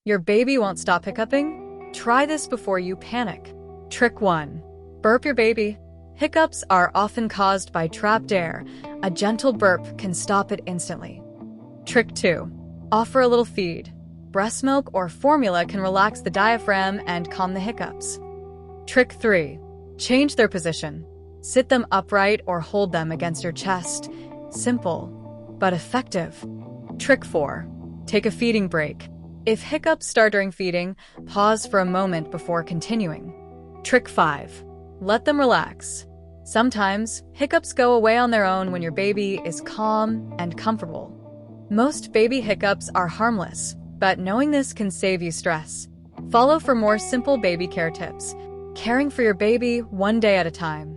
Your baby won't stop hiccuping? Try this before you panic. Trick 1. Burp your baby. Hiccups are often caused by trapped air. A gentle burp can stop it instantly. Trick 2. Offer a little feed. Breast milk or formula can relax the diaphragm and calm the hiccups. Trick 3. Change their position. Sit them upright or hold them against your chest. Simple, but effective. Trick 4. Take a feeding break. If hiccups start during feeding, pause for a moment before continuing. Trick 5. Let them relax. Sometimes, hiccups go away on their own when your baby is calm and comfortable. Most baby hiccups are harmless, but knowing this can save you stress. Follow for more simple baby care tips. Caring for your baby one day at a time.